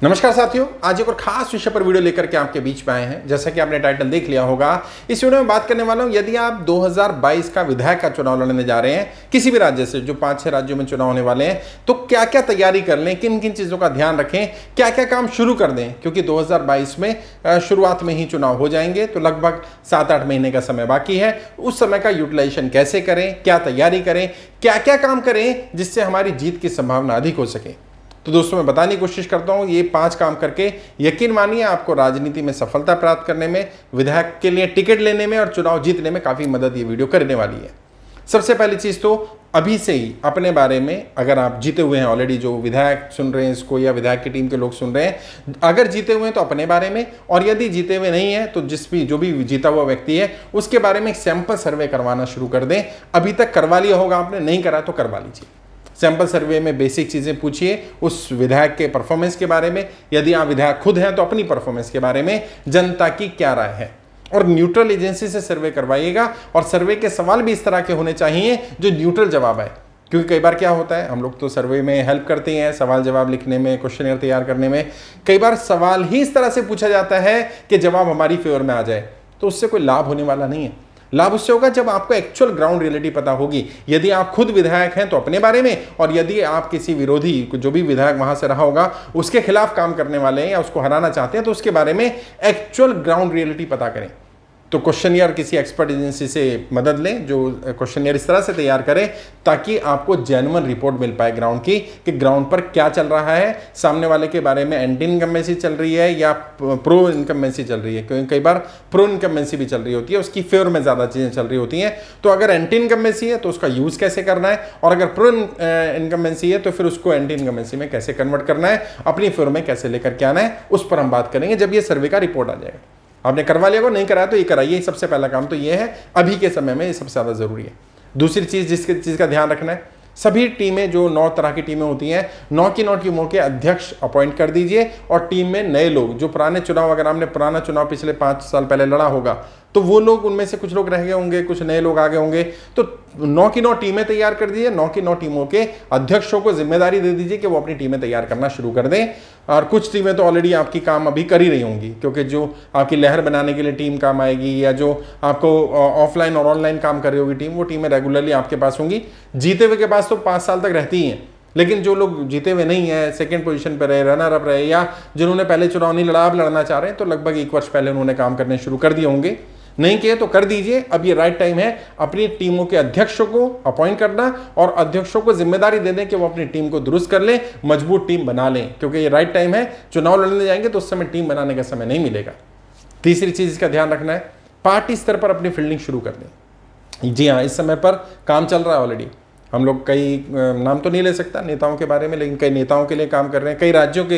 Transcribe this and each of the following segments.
नमस्कार साथियों, आज एक और खास विषय पर वीडियो लेकर के आपके बीच में आए हैं। जैसा कि आपने टाइटल देख लिया होगा, इस वीडियो में बात करने वाला हूं यदि आप 2022 का विधायक का चुनाव लड़ने जा रहे हैं किसी भी राज्य से, जो 5-6 राज्यों में चुनाव होने वाले हैं, तो क्या क्या तैयारी कर लें, किन किन चीज़ों का ध्यान रखें, क्या क्या काम शुरू कर दें, क्योंकि 2022 में शुरुआत में ही चुनाव हो जाएंगे, तो लगभग 7-8 महीने का समय बाकी है। उस समय का यूटिलाइजेशन कैसे करें, क्या तैयारी करें, क्या क्या काम करें जिससे हमारी जीत की संभावना अधिक हो सके। तो दोस्तों, मैं बताने की कोशिश करता हूं ये 5 काम करके यकीन मानिए आपको राजनीति में सफलता प्राप्त करने में, विधायक के लिए टिकट लेने में और चुनाव जीतने में काफ़ी मदद ये वीडियो करने वाली है। सबसे पहली चीज़ तो अभी से ही अपने बारे में, अगर आप जीते हुए हैं ऑलरेडी, जो विधायक सुन रहे हैं इसको या विधायक की टीम के लोग सुन रहे हैं, अगर जीते हुए हैं तो अपने बारे में, और यदि जीते हुए नहीं है तो जो भी जीता हुआ व्यक्ति है उसके बारे में एक सैंपल सर्वे करवाना शुरू कर दें। अभी तक करवा लिया होगा आपने, नहीं करा तो करवा लीजिए। सैंपल सर्वे में बेसिक चीज़ें पूछिए उस विधायक के परफॉर्मेंस के बारे में, यदि आप विधायक खुद हैं तो अपनी परफॉर्मेंस के बारे में, जनता की क्या राय है, और न्यूट्रल एजेंसी से सर्वे करवाइएगा। और सर्वे के सवाल भी इस तरह के होने चाहिए जो न्यूट्रल जवाब है, क्योंकि कई बार क्या होता है, हम लोग तो सर्वे में हेल्प करते हैं सवाल जवाब लिखने में, क्वेश्चनर तैयार करने में, कई बार सवाल ही इस तरह से पूछा जाता है कि जवाब हमारी फेवर में आ जाए, तो उससे कोई लाभ होने वाला नहीं है। लाभ उससे होगा जब आपको एक्चुअल ग्राउंड रियलिटी पता होगी। यदि आप खुद विधायक हैं तो अपने बारे में, और यदि आप किसी विरोधी, जो भी विधायक वहां से रहा होगा, उसके खिलाफ काम करने वाले हैं या उसको हराना चाहते हैं, तो उसके बारे में एक्चुअल ग्राउंड रियलिटी पता करें। तो क्वेश्चनियर किसी एक्सपर्ट एजेंसी से मदद लें जो क्वेश्चनियर इस तरह से तैयार करे ताकि आपको जेन्युइन रिपोर्ट मिल पाए ग्राउंड की, कि ग्राउंड पर क्या चल रहा है, सामने वाले के बारे में एंटी इनकम्बेंसी चल रही है या प्रो इनकम्बेंसी चल रही है, क्योंकि कई बार प्रो इनकम्बेंसी भी चल रही होती है, उसकी फेवर में ज़्यादा चीज़ें चल रही होती हैं। तो अगर एंटी इनकम्बेंसी है तो उसका यूज़ कैसे करना है, और अगर प्रो इनकम्बेंसी है तो फिर उसको एंटी इनकम्बेंसी में कैसे कन्वर्ट करना है, अपनी फेवर में कैसे लेकर के आना है, उस पर हम बात करेंगे जब ये सर्वे का रिपोर्ट आ जाएगा। आपने करवा लिया, नहीं कराया तो ये कराइए। सबसे पहला काम तो ये है, अभी के समय में ये सबसे ज़्यादा ज़रूरी है। दूसरी चीज़ जिसकी चीज़ का ध्यान रखना है, सभी टीमें, जो 9 तरह की टीमें होती हैं, 9 की 9 टीमों के अध्यक्ष अपॉइंट कर दीजिए, और टीम में नए लोग, जो पुराने चुनाव, अगर आपने पुराना चुनाव पिछले 5 साल पहले लड़ा होगा तो वो लोग, उनमें से कुछ लोग रह गए होंगे, कुछ नए लोग आ गए होंगे, तो 9 की 9 टीमें तैयार कर दीजिए। 9 की 9 टीमों के अध्यक्षों को जिम्मेदारी दे दीजिए कि वो अपनी टीमें तैयार करना शुरू कर दें। और कुछ टीमें तो ऑलरेडी आपकी काम अभी कर ही रही होंगी, क्योंकि जो आपकी लहर बनाने के लिए टीम काम आएगी, या जो आपको ऑफलाइन और ऑनलाइन काम कर रही होगी टीम, वो टीमें रेगुलरली आपके पास होंगी। जीते हुए के पास तो 5 साल तक रहती ही हैं, लेकिन जो लोग जीते हुए नहीं है, सेकंड पोजीशन पर रहे, रनर अप रहे, या जिन्होंने पहले चुनाव नहीं लड़ा, अब लड़ना चाह रहे हैं, तो लगभग 1 वर्ष पहले उन्होंने काम करने शुरू कर दिए होंगे। नहीं किए तो कर दीजिए। अब ये राइट टाइम है अपनी टीमों के अध्यक्षों को अपॉइंट करना, और अध्यक्षों को जिम्मेदारी दे दें कि वो अपनी टीम को दुरुस्त कर लें, मजबूत टीम बना लें, क्योंकि ये राइट टाइम है। चुनाव लड़ने जाएंगे तो उस समय टीम बनाने का समय नहीं मिलेगा। तीसरी चीज इसका ध्यान रखना है, पार्टी स्तर पर अपनी फील्डिंग शुरू कर दें। जी हाँ, इस समय पर काम चल रहा है ऑलरेडी। हम लोग कई नाम तो नहीं ले सकता नेताओं के बारे में, लेकिन कई नेताओं के लिए काम कर रहे हैं, कई राज्यों के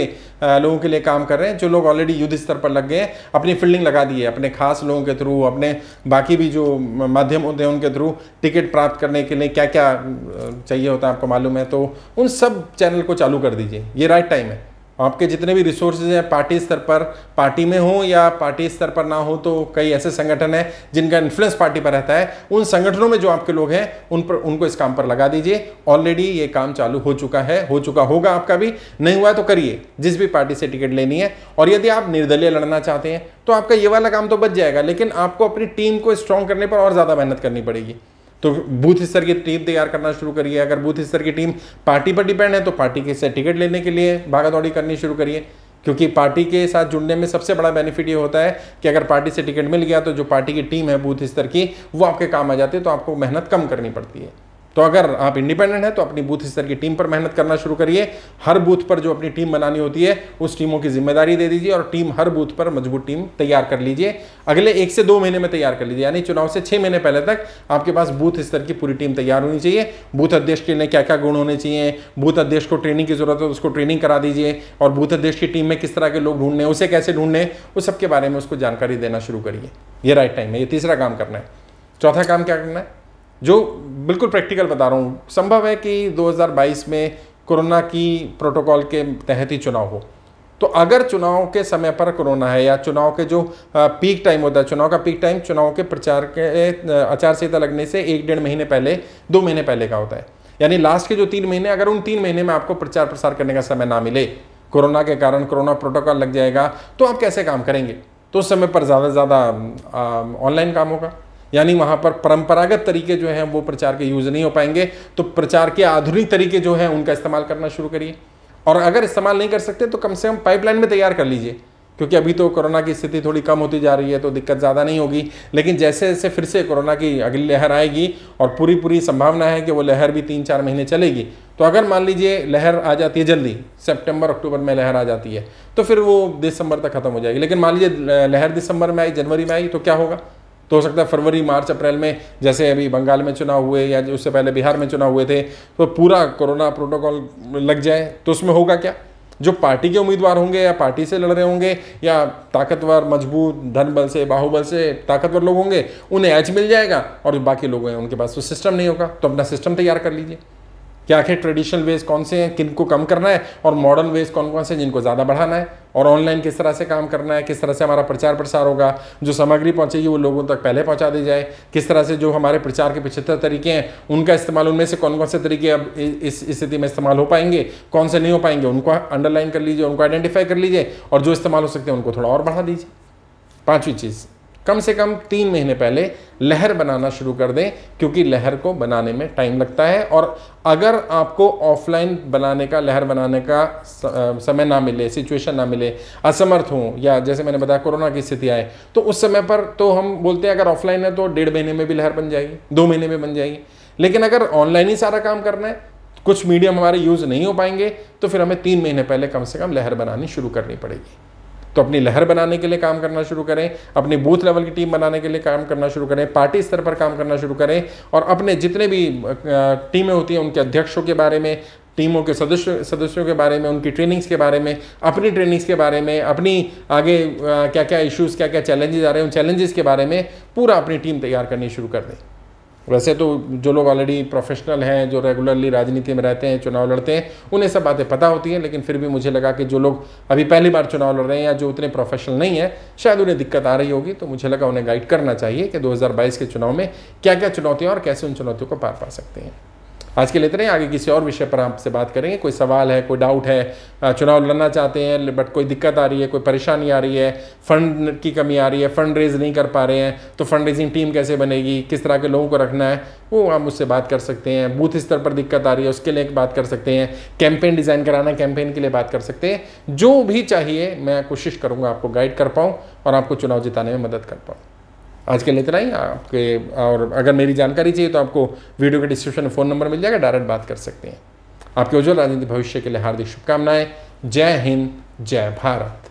लोगों के लिए काम कर रहे हैं, जो लोग ऑलरेडी युद्ध स्तर पर लग गए हैं, अपनी फील्डिंग लगा दी है, अपने खास लोगों के थ्रू, अपने बाकी भी जो माध्यम होते हैं उनके थ्रू टिकट प्राप्त करने के लिए क्या क्या चाहिए होता है आपको मालूम है, तो उन सब चैनल को चालू कर दीजिए। ये राइट टाइम है। आपके जितने भी रिसोर्सेज हैं पार्टी स्तर पर, पार्टी में हो या पार्टी स्तर पर ना हो, तो कई ऐसे संगठन हैं जिनका इन्फ्लुएंस पार्टी पर रहता है, उन संगठनों में जो आपके लोग हैं उनको इस काम पर लगा दीजिए। ऑलरेडी ये काम चालू हो चुका है, हो चुका होगा, आपका भी नहीं हुआ तो करिए, जिस भी पार्टी से टिकट लेनी है। और यदि आप निर्दलीय लड़ना चाहते हैं तो आपका ये वाला काम तो बच जाएगा, लेकिन आपको अपनी टीम को स्ट्रॉन्ग करने पर और ज़्यादा मेहनत करनी पड़ेगी। तो बूथ स्तर की टीम तैयार करना शुरू करिए। अगर बूथ स्तर की टीम पार्टी पर डिपेंड है तो पार्टी के से टिकट लेने के लिए भागा दौड़ी करनी शुरू करिए, क्योंकि पार्टी के साथ जुड़ने में सबसे बड़ा बेनिफिट ये होता है कि अगर पार्टी से टिकट मिल गया तो जो पार्टी की टीम है बूथ स्तर की, वो आपके काम आ जाती है, तो आपको मेहनत कम करनी पड़ती है। तो अगर आप इंडिपेंडेंट हैं तो अपनी बूथ स्तर की टीम पर मेहनत करना शुरू करिए। हर बूथ पर जो अपनी टीम बनानी होती है उस टीमों की जिम्मेदारी दे दीजिए, और टीम हर बूथ पर मजबूत टीम तैयार कर लीजिए। अगले 1 से 2 महीने में तैयार कर लीजिए, यानी चुनाव से 6 महीने पहले तक आपके पास बूथ स्तर की पूरी टीम तैयार होनी चाहिए। बूथ अध्यक्ष के लिए क्या क्या गुण होने चाहिए, बूथ अध्यक्ष को ट्रेनिंग की जरूरत है उसको ट्रेनिंग करा दीजिए, और बूथ अध्यक्ष की टीम में किस तरह के लोग ढूंढने, उसे कैसे ढूंढने, उस सब के बारे में उसको जानकारी देना शुरू करिए। ये राइट टाइम है। ये तीसरा काम करना है। चौथा काम क्या करना है, जो बिल्कुल प्रैक्टिकल बता रहा हूँ। संभव है कि 2022 में कोरोना की प्रोटोकॉल के तहत ही चुनाव हो, तो अगर चुनाव के समय पर कोरोना है, या चुनाव के जो पीक टाइम होता है, चुनाव का पीक टाइम चुनाव के प्रचार के आचार संहिता लगने से 1-1.5 महीने पहले, 2 महीने पहले का होता है। यानी लास्ट के जो 3 महीने, अगर उन 3 महीने में आपको प्रचार प्रसार करने का समय ना मिले, कोरोना के कारण कोरोना प्रोटोकॉल लग जाएगा, तो आप कैसे काम करेंगे? तो उस समय पर ज़्यादा से ज़्यादा ऑनलाइन काम होगा, यानी वहाँ पर परंपरागत तरीके जो हैं वो प्रचार के यूज़ नहीं हो पाएंगे। तो प्रचार के आधुनिक तरीके जो हैं उनका इस्तेमाल करना शुरू करिए, और अगर इस्तेमाल नहीं कर सकते तो कम से कम पाइपलाइन में तैयार कर लीजिए, क्योंकि अभी तो कोरोना की स्थिति थोड़ी कम होती जा रही है तो दिक्कत ज़्यादा नहीं होगी। लेकिन जैसे जैसे फिर से कोरोना की अगली लहर आएगी, और पूरी संभावना है कि वो लहर भी 3-4 महीने चलेगी, तो अगर मान लीजिए लहर आ जाती है जल्दी, सितंबर अक्टूबर में लहर आ जाती है, तो फिर वो दिसंबर तक खत्म हो जाएगी। लेकिन मान लीजिए लहर दिसंबर में आई, जनवरी में आई, तो क्या होगा? तो हो सकता है फरवरी, मार्च, अप्रैल में, जैसे अभी बंगाल में चुनाव हुए या उससे पहले बिहार में चुनाव हुए थे, तो पूरा कोरोना प्रोटोकॉल लग जाए, तो उसमें होगा क्या? जो पार्टी के उम्मीदवार होंगे या पार्टी से लड़ रहे होंगे या ताकतवर, मजबूत, धन बल से, बाहुबल से ताकतवर लोग होंगे, उन्हें एज मिल जाएगा, और जो बाकी लोग हैं उनके पास तो सिस्टम नहीं होगा। तो अपना सिस्टम तैयार कर लीजिए कि आखिर ट्रेडिशनल वेज कौन से हैं, किन को कम करना है, और मॉडर्न वेज कौन कौन से जिनको ज़्यादा बढ़ाना है, और ऑनलाइन किस तरह से काम करना है, किस तरह से हमारा प्रचार प्रसार होगा, जो सामग्री पहुंचेगी वो लोगों तक पहले पहुंचा दी जाए, किस तरह से जो हमारे प्रचार के 75 तरीके हैं उनका इस्तेमाल, उनमें से कौन कौन से तरीके अब इस स्थिति में इस्तेमाल हो पाएंगे, कौन से नहीं हो पाएंगे, उनको अंडरलाइन कर लीजिए, उनको आइडेंटिफाई कर लीजिए, और जो इस्तेमाल हो सकते हैं उनको थोड़ा और बढ़ा दीजिए। 5वीं चीज़, कम से कम 3 महीने पहले लहर बनाना शुरू कर दें, क्योंकि लहर को बनाने में टाइम लगता है। और अगर आपको ऑफलाइन बनाने का, लहर बनाने का समय ना मिले, सिचुएशन ना मिले, असमर्थ हों, या जैसे मैंने बताया कोरोना की स्थिति आए, तो उस समय पर तो हम बोलते हैं अगर ऑफलाइन है तो 1.5 महीने में भी लहर बन जाएगी, 2 महीने में बन जाएगी। लेकिन अगर ऑनलाइन ही सारा काम करना है, कुछ मीडियम हमारे यूज़ नहीं हो पाएंगे, तो फिर हमें 3 महीने पहले कम से कम लहर बनानी शुरू करनी पड़ेगी। तो अपनी लहर बनाने के लिए काम करना शुरू करें, अपनी बूथ लेवल की टीम बनाने के लिए काम करना शुरू करें, पार्टी स्तर पर काम करना शुरू करें, और अपने जितने भी टीमें होती हैं उनके अध्यक्षों के बारे में, टीमों के सदस्यों के बारे में, उनकी ट्रेनिंग्स के बारे में, अपनी ट्रेनिंग्स के बारे में, अपनी आगे क्या क्या इश्यूज़, क्या क्या चैलेंजेस आ रहे हैं, उन चैलेंजेस के बारे में पूरा अपनी टीम तैयार करनी शुरू कर दें। वैसे तो जो लोग ऑलरेडी प्रोफेशनल हैं, जो रेगुलरली राजनीति में रहते हैं, चुनाव लड़ते हैं, उन्हें सब बातें पता होती हैं, लेकिन फिर भी मुझे लगा कि जो लोग अभी पहली बार चुनाव लड़ रहे हैं या जो उतने प्रोफेशनल नहीं है, शायद उन्हें दिक्कत आ रही होगी, तो मुझे लगा उन्हें गाइड करना चाहिए कि 2022 के चुनाव में क्या क्या चुनौतियाँ और कैसे उन चुनौतियों को पार पा सकते हैं। आज के लिए इतने, आगे किसी और विषय पर आपसे बात करेंगे। कोई सवाल है, कोई डाउट है, चुनाव लड़ना चाहते हैं बट कोई दिक्कत आ रही है, कोई परेशानी आ रही है, फंड की कमी आ रही है, फंड रेज नहीं कर पा रहे हैं, तो फंड रेजिंग टीम कैसे बनेगी, किस तरह के लोगों को रखना है, वो आप मुझसे बात कर सकते हैं। बूथ स्तर पर दिक्कत आ रही है, उसके लिए बात कर सकते हैं। कैंपेन डिज़ाइन कराना, कैंपेन के लिए बात कर सकते हैं। जो भी चाहिए मैं कोशिश करूँगा आपको गाइड कर पाऊँ और आपको चुनाव जिताने में मदद कर पाऊँ। आज के लिए इतना ही। आपके और अगर मेरी जानकारी चाहिए तो आपको वीडियो के डिस्क्रिप्शन में फ़ोन नंबर मिल जाएगा, डायरेक्ट बात कर सकते हैं। आपके उज्जवल राजनीतिक भविष्य के लिए हार्दिक शुभकामनाएं। जय हिंद, जय भारत।